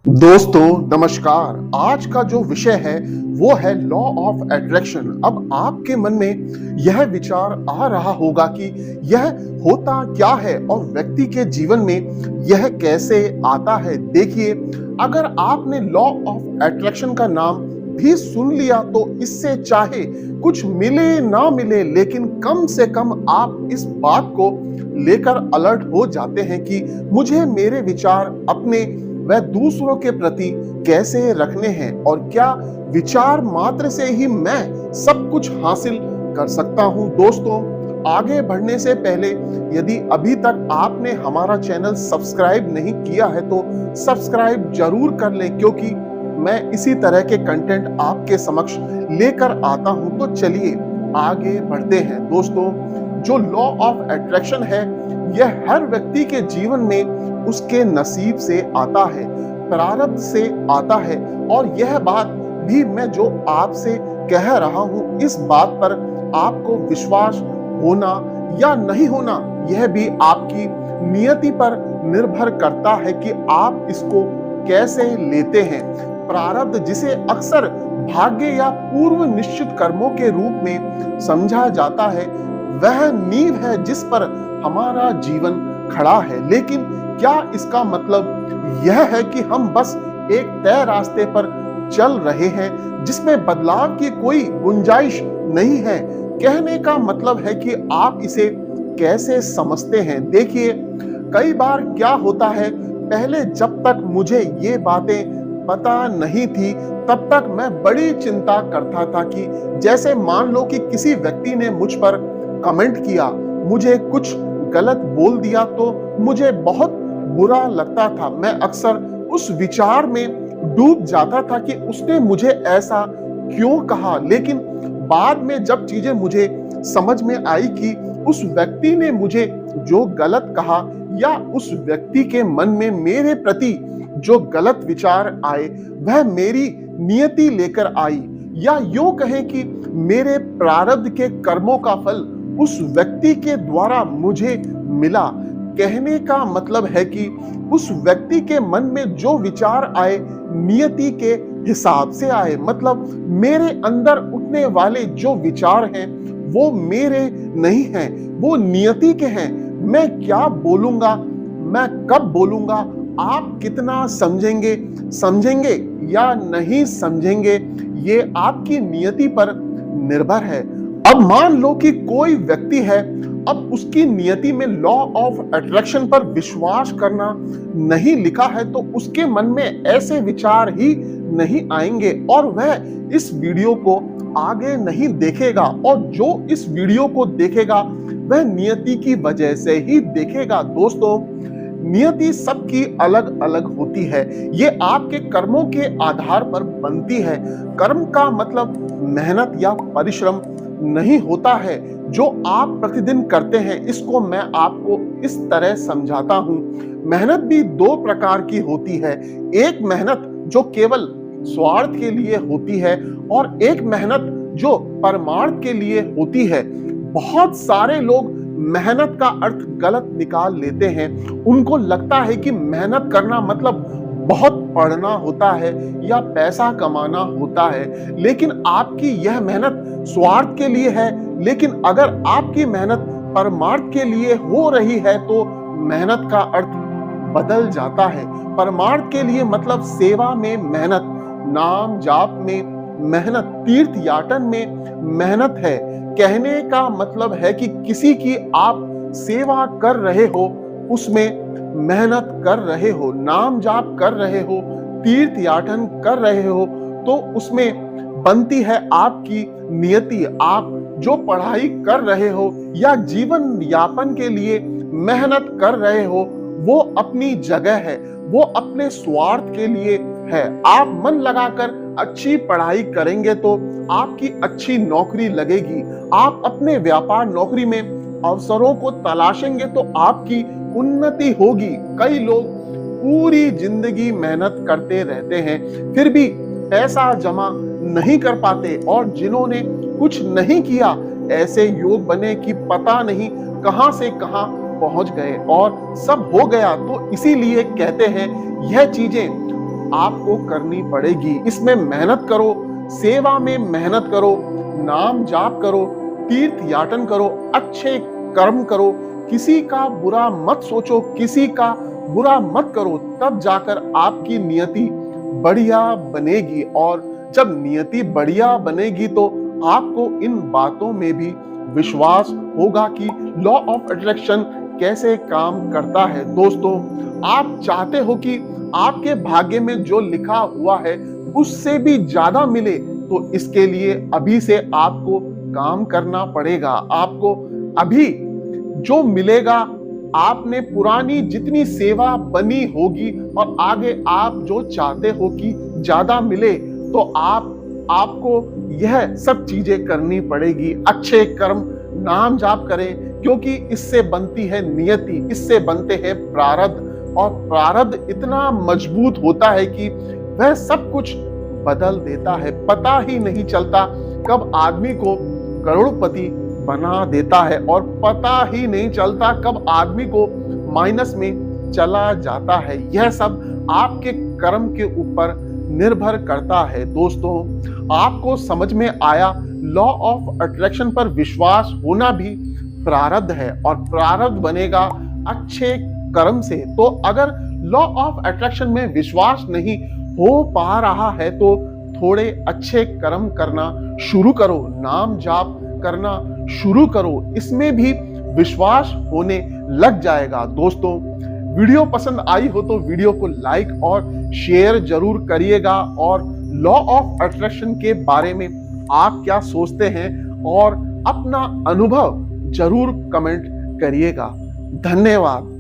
दोस्तों नमस्कार। आज का जो विषय है वो है लॉ ऑफ अट्रैक्शन। अब आपके मन में यह विचार आ रहा होगा कि यह होता क्या है और व्यक्ति के जीवन में यह कैसे आता है। देखिए, अगर आपने लॉ ऑफ अट्रैक्शन का नाम भी सुन लिया तो इससे चाहे कुछ मिले ना मिले, लेकिन कम से कम आप इस बात को लेकर अलर्ट हो जाते हैं कि मुझे मेरे विचार अपने वह दूसरों के प्रति कैसे रखने हैं और क्या विचार मात्र से ही मैं सब कुछ हासिल कर सकता हूं। दोस्तों, आगे बढ़ने से पहले यदि अभी तक आपने हमारा चैनल सब्सक्राइब नहीं किया है तो सब्सक्राइब जरूर कर लें, क्योंकि मैं इसी तरह के कंटेंट आपके समक्ष लेकर आता हूं। तो चलिए आगे बढ़ते हैं। दोस्तों, जो लॉ ऑफ अट्रैक्शन है यह हर व्यक्ति के जीवन में उसके नसीब से आता है, प्रारब्ध से आता है। और यह बात भी मैं जो आपसे कह रहा हूं, इस बात पर आपको विश्वास होना या नहीं होना यह भी आपकी नियति पर निर्भर करता है कि आप इसको कैसे लेते हैं। प्रारब्ध, जिसे अक्सर भाग्य या पूर्व निश्चित कर्मों के रूप में समझा जाता है, वह नींव है जिस पर हमारा जीवन खड़ा है। लेकिन क्या इसका मतलब यह है कि हम बस एक तय रास्ते पर चल रहे हैं जिसमें बदलाव की कोई गुंजाइश नहीं है? कहने का मतलब है कि आप इसे कैसे समझते हैं। देखिए, कई बार क्या होता है, पहले जब तक मुझे ये बातें पता नहीं थी तब तक मैं बड़ी चिंता करता था कि जैसे मान लो कि किसी व्यक्ति ने मुझ पर कमेंट किया, मुझे कुछ गलत बोल दिया तो मुझे बहुत बुरा लगता था। मैं अक्सर उस विचार में डूब जाता था कि उसने मुझे ऐसा क्यों कहा। लेकिन बाद में जब चीजें मुझे समझ में आई कि उस व्यक्ति ने मुझे जो गलत कहा या उस व्यक्ति के मन में मेरे प्रति जो गलत विचार आए वह मेरी नियति लेकर आई, या यूं कहें कि मेरे प्रारब्ध के कर्मों का फल उस व्यक्ति के द्वारा मुझे मिला। कहने का मतलब है कि उस व्यक्ति के मन में जो विचार आए नियति के हिसाब से आए। मतलब मेरे अंदर उठने वाले जो विचार हैं वो मेरे नहीं हैं, वो नियति के हैं। मैं क्या बोलूंगा, मैं कब बोलूंगा, आप कितना समझेंगे या नहीं समझेंगे, ये आपकी नियति पर निर्भर है। अब मान लो कि कोई व्यक्ति है, अब उसकी नियति में लॉ ऑफ अट्रैक्शन पर विश्वास करना नहीं लिखा है तो उसके मन में ऐसे विचार ही नहीं आएंगे और वह इस वीडियो को आगे नहीं देखेगा। और जो इस वीडियो को देखेगा वह नियति की वजह से ही देखेगा। दोस्तों, नियति सबकी अलग अलग होती है, ये आपके कर्मों के आधार पर बनती है। कर्म का मतलब मेहनत या परिश्रम नहीं होता है जो आप प्रतिदिन करते हैं। इसको मैं आपको इस तरह समझाता हूं। मेहनत भी दो प्रकार की होती है। एक मेहनत जो केवल स्वार्थ के लिए होती है और एक मेहनत जो परमार्थ के लिए होती है। बहुत सारे लोग मेहनत का अर्थ गलत निकाल लेते हैं। उनको लगता है कि मेहनत करना मतलब बहुत पढ़ना होता है या पैसा कमाना होता है, लेकिन आपकी यह मेहनत स्वार्थ के लिए है। लेकिन अगर आपकी मेहनत परमार्थ के लिए हो रही है तो मेहनत का अर्थ बदल जाता है। परमार्थ के लिए मतलब सेवा में मेहनत, नाम जाप में मेहनत, तीर्थ याटन में मेहनत है। कहने का मतलब है कि किसी की आप सेवा कर रहे हो, उसमें मेहनत कर रहे हो, नाम जाप कर रहे हो, तीर्थ याटन कर रहे हो, तो उसमें बनती है आपकी नियति। आप जो पढ़ाई कर रहे हो या जीवन यापन के लिए मेहनत कर रहे हो वो अपनी जगह है, वो अपने स्वार्थ के लिए है। आप मन लगाकर अच्छी पढ़ाई करेंगे तो आपकी अच्छी नौकरी लगेगी। आप अपने व्यापार नौकरी में अवसरों को तलाशेंगे तो आपकी उन्नति होगी। कई लोग पूरी जिंदगी मेहनत करते रहते हैं फिर भी पैसा जमा नहीं कर पाते, और जिन्होंने कुछ नहीं किया ऐसे योग बने कि पता नहीं कहां से कहां पहुंच गए और सब हो गया। तो इसीलिए कहते हैं यह चीजें आपको करनी पड़ेगी। इसमें मेहनत करो, सेवा में मेहनत करो, नाम जाप करो, तीर्थ याटन करो, अच्छे कर्म करो, किसी का बुरा मत सोचो, किसी का बुरा मत करो, तब जाकर आपकी नियति बढ़िया बनेगी। और जब नियति बढ़िया बनेगी तो आपको इन बातों में भी विश्वास होगा कि लॉ ऑफ अट्रैक्शन कैसे काम करता है। दोस्तों, आप चाहते हो कि आपके भाग्य में जो लिखा हुआ है उससे भी ज्यादा मिले, तो इसके लिए अभी से आपको काम करना पड़ेगा। आपको अभी जो मिलेगा, आपने पुरानी जितनी सेवा बनी होगी और आगे आप जो चाहते हो कि ज्यादा मिले, तो आपको यह सब चीजें करनी पड़ेगी। अच्छे कर्म, नाम जाप करें, क्योंकि इससे बनती है नियति, इससे बनते हैं प्रारब्ध, और प्रारब्ध इतना मजबूत होता है कि वह सब कुछ बदल देता है। पता ही नहीं चलता कब आदमी को करोड़पति बना देता है और पता ही नहीं चलता कब आदमी को माइनस में चला जाता है। यह सब आपके कर्म के ऊपर निर्भर करता है। दोस्तों, आपको समझ में आया, लॉ ऑफ अट्रैक्शन पर विश्वास होना भी प्रारब्ध है और प्रारब्ध बनेगा अच्छे कर्म से। तो अगर लॉ ऑफ अट्रैक्शन में विश्वास नहीं हो पा रहा है तो थोड़े अच्छे कर्म करना शुरू करो, नाम जाप करना शुरू करो, इसमें भी विश्वास होने लग जाएगा। दोस्तों, वीडियो पसंद आई हो तो वीडियो को लाइक और शेयर जरूर करिएगा, और लॉ ऑफ अट्रैक्शन के बारे में आप क्या सोचते हैं और अपना अनुभव जरूर कमेंट करिएगा। धन्यवाद।